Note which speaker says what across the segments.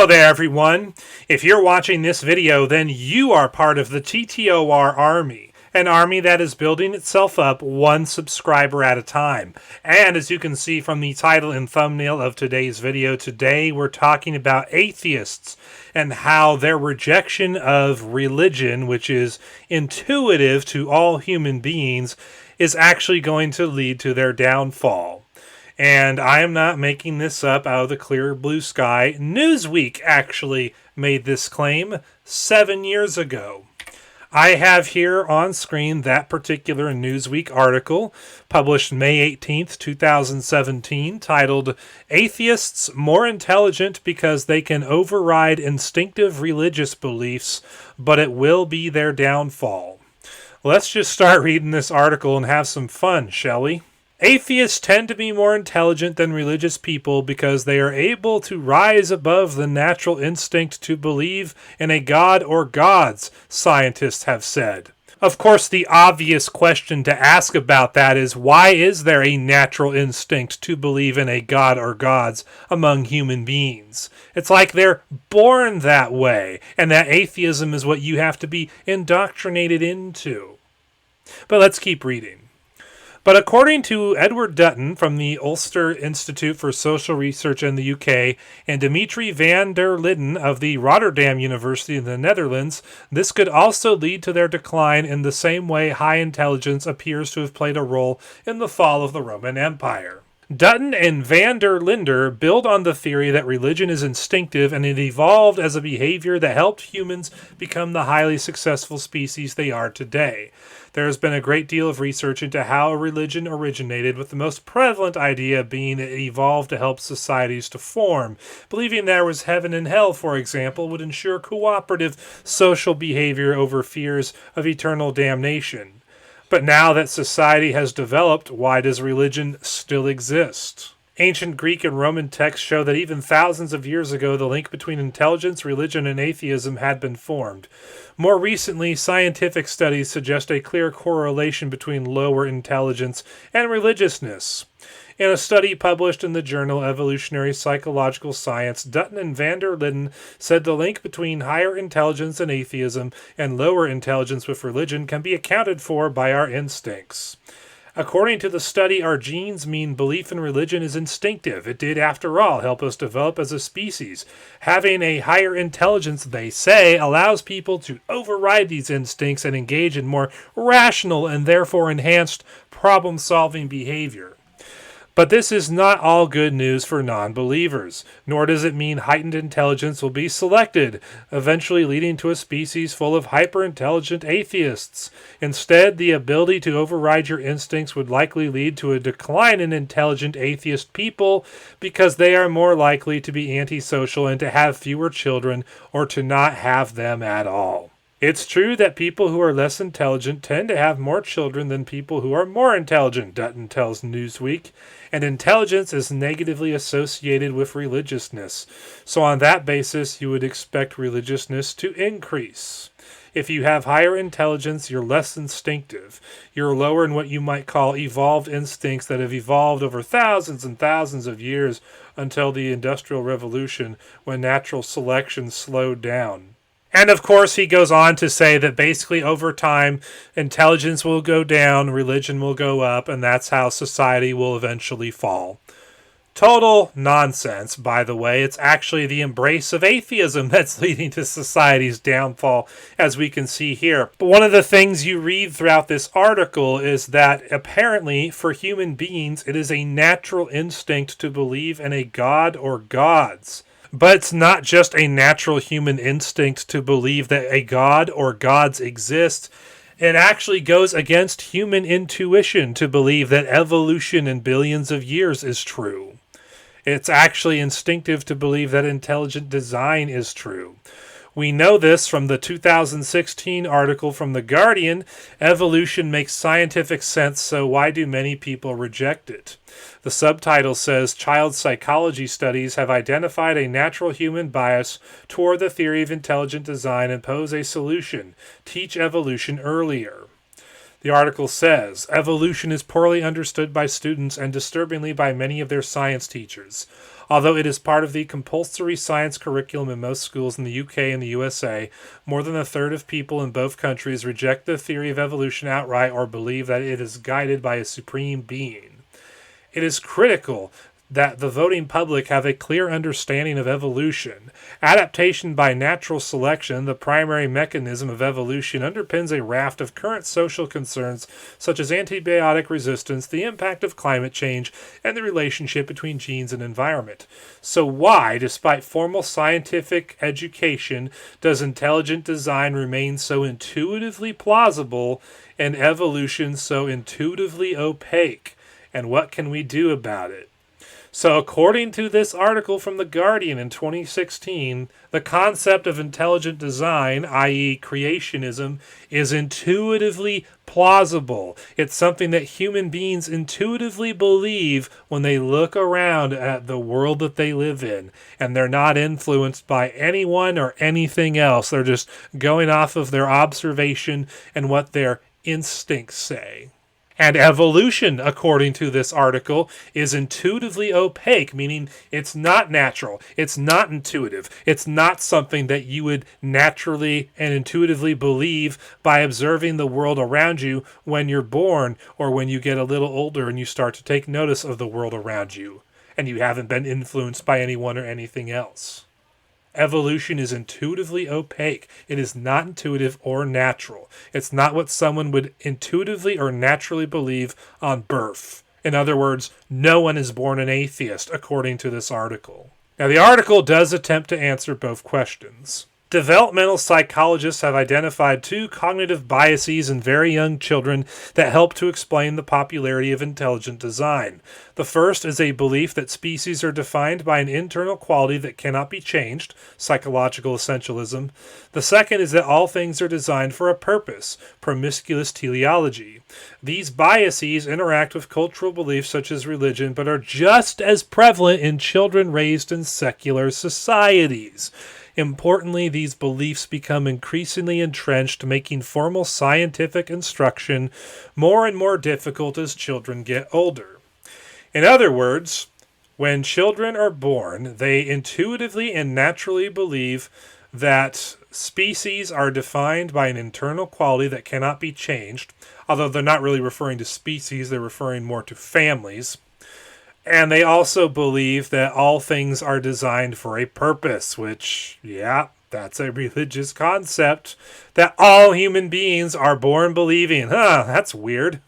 Speaker 1: Hello there, everyone. If you're watching this video, then you are part of the TTOR army, an army that is building itself up one subscriber at a time. And as you can see from the title and thumbnail of today's video, today we're talking about atheists and how their rejection of religion, which is intuitive to all human beings, is actually going to lead to their downfall. And I am not making this up out of the clear blue sky. Newsweek actually made this claim 7 years ago. I have here on screen that particular Newsweek article published May 18th, 2017, titled "Atheists More Intelligent Because They Can Override Instinctive Religious Beliefs, But It Will Be Their Downfall." Let's just start reading this article and have some fun, shall we? Atheists tend to be more intelligent than religious people because they are able to rise above the natural instinct to believe in a god or gods, scientists have said. Of course, the obvious question to ask about that is, why is there a natural instinct to believe in a god or gods among human beings? It's like they're born that way, and that atheism is what you have to be indoctrinated into. But let's keep reading. But according to Edward Dutton from the Ulster Institute for Social Research in the UK and Dimitri van der Linden of the Rotterdam University in the Netherlands, this could also lead to their decline in the same way high intelligence appears to have played a role in the fall of the Roman Empire. Dutton and van der Linden build on the theory that religion is instinctive and it evolved as a behavior that helped humans become the highly successful species they are today. There has been a great deal of research into how religion originated, with the most prevalent idea being it evolved to help societies to form. Believing there was heaven and hell, for example, would ensure cooperative social behavior over fears of eternal damnation. But now that society has developed, why does religion still exist? Ancient Greek and Roman texts show that even thousands of years ago, the link between intelligence, religion, and atheism had been formed. More recently, scientific studies suggest a clear correlation between lower intelligence and religiousness. In a study published in the journal Evolutionary Psychological Science, Dutton and van der Linden said the link between higher intelligence and atheism and lower intelligence with religion can be accounted for by our instincts. According to the study, our genes mean belief in religion is instinctive. It did, after all, help us develop as a species. Having a higher intelligence, they say, allows people to override these instincts and engage in more rational and therefore enhanced problem-solving behavior. But this is not all good news for non-believers, nor does it mean heightened intelligence will be selected, eventually leading to a species full of hyper-intelligent atheists. Instead, the ability to override your instincts would likely lead to a decline in intelligent atheist people because they are more likely to be antisocial and to have fewer children or to not have them at all. It's true that people who are less intelligent tend to have more children than people who are more intelligent, Dutton tells Newsweek, and intelligence is negatively associated with religiousness. So on that basis, you would expect religiousness to increase. If you have higher intelligence, you're less instinctive. You're lower in what you might call evolved instincts that have evolved over thousands and thousands of years until the Industrial Revolution, when natural selection slowed down. And of course, he goes on to say that basically over time, intelligence will go down, religion will go up, and that's how society will eventually fall. Total nonsense, by the way. It's actually the embrace of atheism that's leading to society's downfall, as we can see here. But one of the things you read throughout this article is that apparently for human beings, it is a natural instinct to believe in a god or gods. But it's not just a natural human instinct to believe that a god or gods exist. It actually goes against human intuition to believe that evolution in billions of years is true. It's actually instinctive to believe that intelligent design is true. We know this from the 2016 article from The Guardian, "Evolution Makes Scientific Sense, So Why Do Many People Reject It?" The subtitle says, "Child psychology studies have identified a natural human bias toward the theory of intelligent design and pose a solution: teach evolution earlier." The article says, evolution is poorly understood by students and disturbingly by many of their science teachers. Although it is part of the compulsory science curriculum in most schools in the UK and the USA, more than a third of people in both countries reject the theory of evolution outright or believe that it is guided by a supreme being. It is critical that the voting public have a clear understanding of evolution. Adaptation by natural selection, the primary mechanism of evolution, underpins a raft of current social concerns such as antibiotic resistance, the impact of climate change, and the relationship between genes and environment. So why, despite formal scientific education, does intelligent design remain so intuitively plausible and evolution so intuitively opaque? And what can we do about it? So according to this article from The Guardian in 2016, the concept of intelligent design, i.e. creationism, is intuitively plausible. It's something that human beings intuitively believe when they look around at the world that they live in, and they're not influenced by anyone or anything else. They're just going off of their observation and what their instincts say. And evolution, according to this article, is intuitively opaque, meaning it's not natural, it's not intuitive, it's not something that you would naturally and intuitively believe by observing the world around you when you're born or when you get a little older and you start to take notice of the world around you, and you haven't been influenced by anyone or anything else. Evolution is intuitively opaque. It is not intuitive or natural. It's not what someone would intuitively or naturally believe on birth. In other words, no one is born an atheist, according to this article. Now, the article does attempt to answer both questions. Developmental psychologists have identified two cognitive biases in very young children that help to explain the popularity of intelligent design. The first is a belief that species are defined by an internal quality that cannot be changed, psychological essentialism. The second is that all things are designed for a purpose, promiscuous teleology. These biases interact with cultural beliefs such as religion, but are just as prevalent in children raised in secular societies. Importantly, these beliefs become increasingly entrenched, making formal scientific instruction more and more difficult as children get older. In other words, when children are born, they intuitively and naturally believe that species are defined by an internal quality that cannot be changed, although they're not really referring to species, they're referring more to families. And they also believe that all things are designed for a purpose, which, yeah, that's a religious concept that all human beings are born believing. That's weird.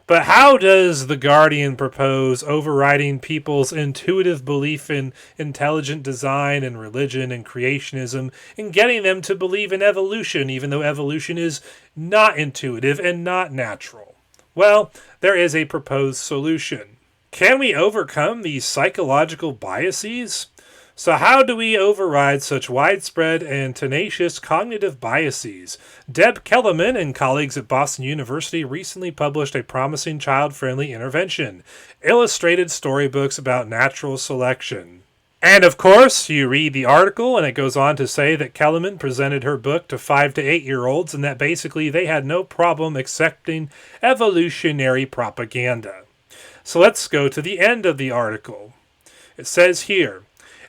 Speaker 1: But how does The Guardian propose overriding people's intuitive belief in intelligent design and religion and creationism and getting them to believe in evolution, even though evolution is not intuitive and not natural? Well, there is a proposed solution. Can we overcome these psychological biases? So how do we override such widespread and tenacious cognitive biases? Deb Kellerman and colleagues at Boston University recently published a promising child-friendly intervention, illustrated storybooks about natural selection. And of course, you read the article and it goes on to say that Kellerman presented her book to 5 to 8-year-olds and that basically they had no problem accepting evolutionary propaganda. So let's go to the end of the article. It says here,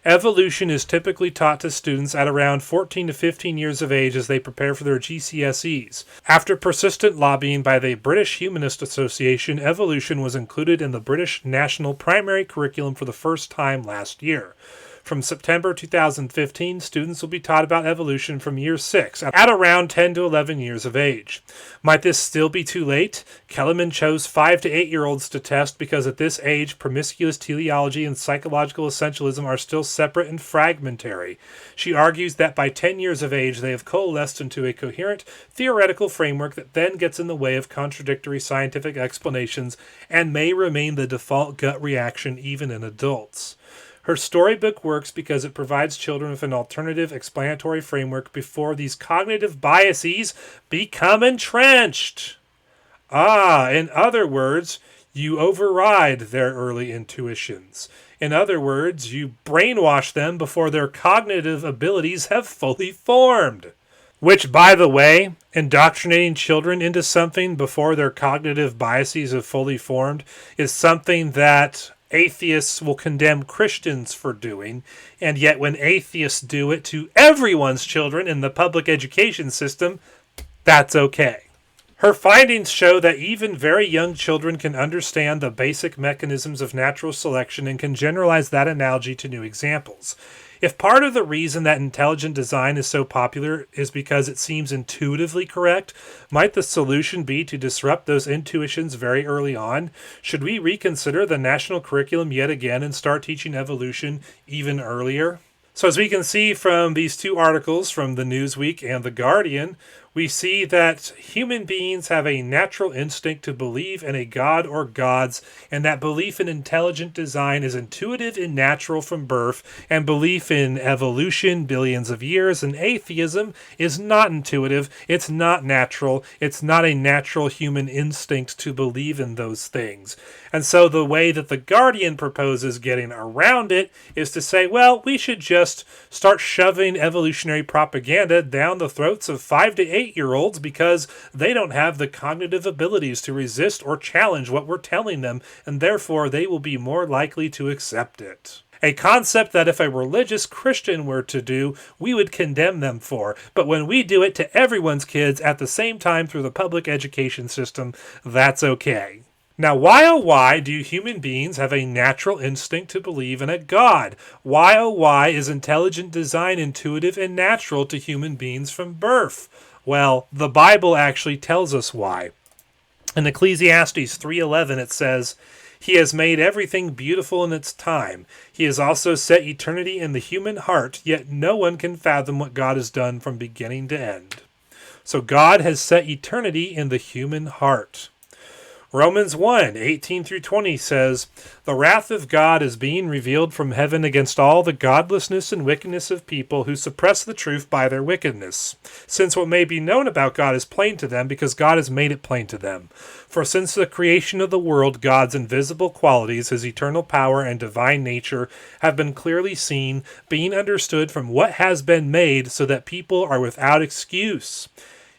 Speaker 1: evolution is typically taught to students at around 14 to 15 years of age as they prepare for their GCSEs. After persistent lobbying by the British Humanist Association, evolution was included in the British National Primary Curriculum for the first time last year. From September 2015, students will be taught about evolution from year 6 at around 10 to 11 years of age. Might this still be too late? Kellerman chose 5 to 8-year-olds to test because at this age, promiscuous teleology and psychological essentialism are still separate and fragmentary. She argues that by 10 years of age, they have coalesced into a coherent theoretical framework that then gets in the way of contradictory scientific explanations and may remain the default gut reaction even in adults. Her storybook works because it provides children with an alternative explanatory framework before these cognitive biases become entrenched. In other words, you override their early intuitions. In other words, you brainwash them before their cognitive abilities have fully formed. Which, by the way, indoctrinating children into something before their cognitive biases have fully formed is something that atheists will condemn Christians for doing, and yet when atheists do it to everyone's children in the public education system, that's okay. Her findings show that even very young children can understand the basic mechanisms of natural selection and can generalize that analogy to new examples. If part of the reason that intelligent design is so popular is because it seems intuitively correct, might the solution be to disrupt those intuitions very early on? Should we reconsider the national curriculum yet again and start teaching evolution even earlier? So as we can see from these two articles from the Newsweek and The Guardian, we see that human beings have a natural instinct to believe in a god or gods, and that belief in intelligent design is intuitive and natural from birth, and belief in evolution, billions of years, and atheism is not intuitive, it's not natural, it's not a natural human instinct to believe in those things. And so the way that The Guardian proposes getting around it is to say, well, we should just start shoving evolutionary propaganda down the throats of 5 to 8-year-olds because they don't have the cognitive abilities to resist or challenge what we're telling them, and therefore they will be more likely to accept it. A concept that if a religious Christian were to do, we would condemn them for. But when we do it to everyone's kids at the same time through the public education system, that's okay. Now, why do human beings have a natural instinct to believe in a God? Why is intelligent design intuitive and natural to human beings from birth? Well, the Bible actually tells us why. In Ecclesiastes 3:11 it says, "He has made everything beautiful in its time. He has also set eternity in the human heart, yet no one can fathom what God has done from beginning to end." So God has set eternity in the human heart. Romans 1:18 through 20 says, "The wrath of God is being revealed from heaven against all the godlessness and wickedness of people who suppress the truth by their wickedness, since what may be known about God is plain to them, because God has made it plain to them. For since the creation of the world, God's invisible qualities, his eternal power and divine nature, have been clearly seen, being understood from what has been made, so that people are without excuse."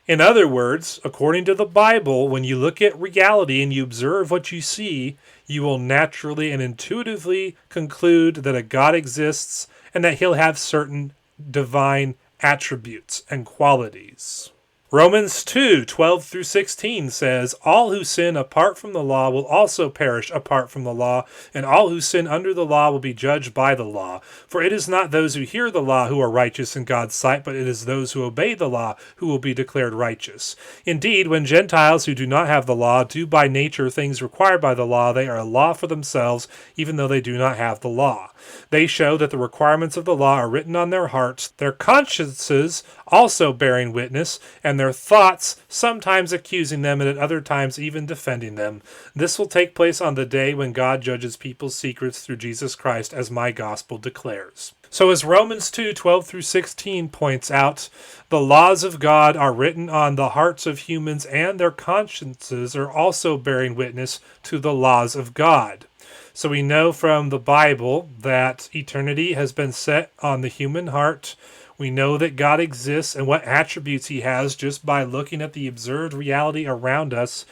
Speaker 1: In other words, according to the Bible, when you look at reality and you observe what you see, you will naturally and intuitively conclude that a God exists and that he'll have certain divine attributes and qualities. Romans 2:12 through 16 says, "All who sin apart from the law will also perish apart from the law, and all who sin under the law will be judged by the law. For it is not those who hear the law who are righteous in God's sight, but it is those who obey the law who will be declared righteous. Indeed, when Gentiles who do not have the law do by nature things required by the law, they are a law for themselves, even though they do not have the law. They show that the requirements of the law are written on their hearts, their consciences also bearing witness, and their thoughts sometimes accusing them and at other times even defending them. This will take place on the day when God judges people's secrets through Jesus Christ, as my gospel declares." So as Romans 2:12 through 16 points out, the laws of God are written on the hearts of humans, and their consciences are also bearing witness to the laws of God. So we know from the Bible that eternity has been set on the human heart. We know that God exists and what attributes he has just by looking at the observed reality around us.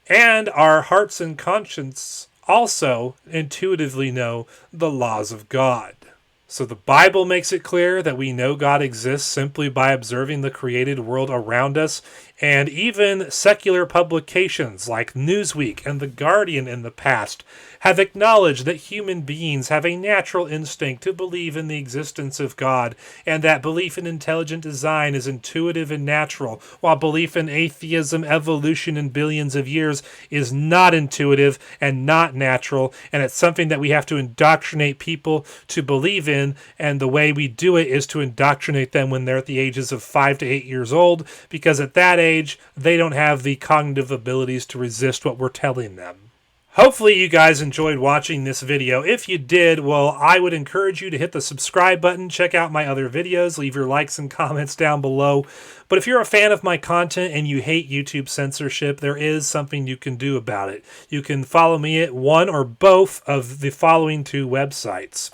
Speaker 1: And our hearts and conscience also intuitively know the laws of God. So the Bible makes it clear that we know God exists simply by observing the created world around us, and even secular publications like Newsweek and The Guardian in the past have acknowledged that human beings have a natural instinct to believe in the existence of God, and that belief in intelligent design is intuitive and natural, while belief in atheism, evolution, and billions of years is not intuitive and not natural, and it's something that we have to indoctrinate people to believe in, and the way we do it is to indoctrinate them when they're at the ages of 5 to 8 years old, because at that age, they don't have the cognitive abilities to resist what we're telling them. Hopefully you guys enjoyed watching this video. If you did, well, I would encourage you to hit the subscribe button, check out my other videos, leave your likes and comments down below. But if you're a fan of my content and you hate YouTube censorship, there is something you can do about it. You can follow me at one or both of the following two websites: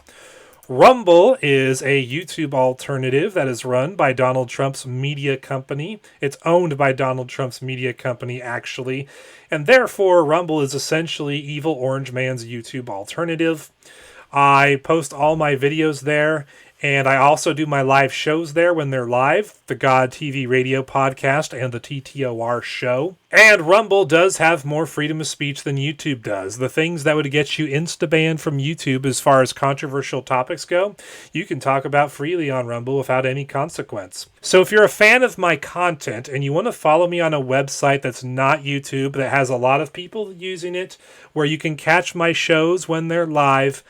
Speaker 1: Rumble is a YouTube alternative that is run by Donald Trump's media company. It's owned by Donald Trump's media company, actually. And therefore, Rumble is essentially Evil Orange Man's YouTube alternative. I post all my videos there, and I also do my live shows there when they're live, the God TV radio podcast and the TTOR show. And Rumble does have more freedom of speech than YouTube does. The things that would get you insta-banned from YouTube as far as controversial topics go, you can talk about freely on Rumble without any consequence. So if you're a fan of my content and you want to follow me on a website that's not YouTube, that has a lot of people using it, where you can catch my shows when they're live,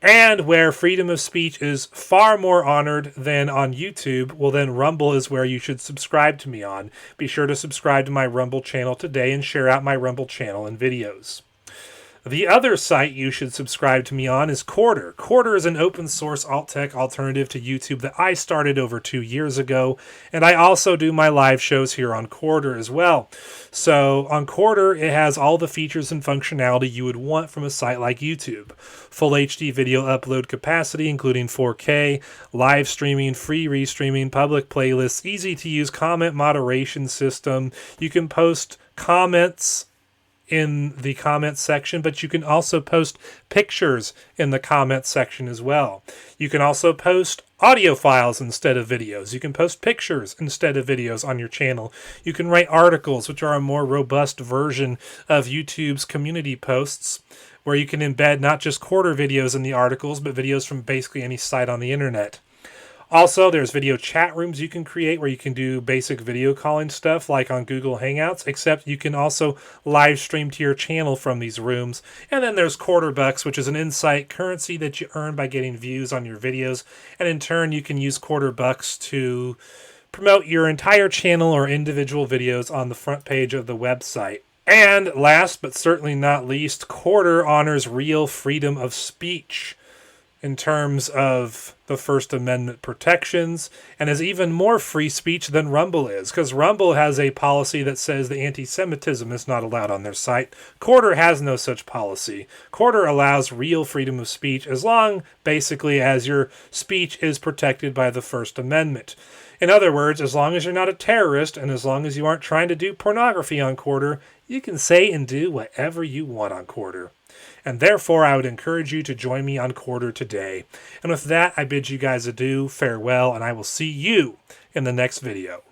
Speaker 1: and where freedom of speech is far more honored than on YouTube, well then Rumble is where you should subscribe to me on. Be sure to subscribe to my Rumble channel today and share out my Rumble channel and videos. The other site you should subscribe to me on is Quarter. Quarter is an open source alt-tech alternative to YouTube that I started over 2 years ago, and I also do my live shows here on Quarter as well. So on Quarter, it has all the features and functionality you would want from a site like YouTube. Full HD video upload capacity, including 4K, live streaming, free restreaming, public playlists, easy to use comment moderation system. You can post comments in the comments section, but you can also post pictures in the comments section as well. You can also post audio files instead of videos. You can post pictures instead of videos on your channel. You can write articles, which are a more robust version of YouTube's community posts, where you can embed not just Quarter videos in the articles, but videos from basically any site on the internet. Also, there's video chat rooms you can create where you can do basic video calling stuff like on Google Hangouts, except you can also live stream to your channel from these rooms. And then there's Quarter Bucks, which is an insight currency that you earn by getting views on your videos. And in turn, you can use Quarter Bucks to promote your entire channel or individual videos on the front page of the website. And last but certainly not least, Quarter honors real freedom of speech in terms of the First Amendment protections, and is even more free speech than Rumble is, because Rumble has a policy that says the anti-Semitism is not allowed on their site. Quarter has no such policy. Quarter allows real freedom of speech as long, basically, as your speech is protected by the First Amendment. In other words, as long as you're not a terrorist, and as long as you aren't trying to do pornography on Quarter, you can say and do whatever you want on Quarter. And therefore, I would encourage you to join me on Quarter today. And with that, I bid you guys adieu, farewell, and I will see you in the next video.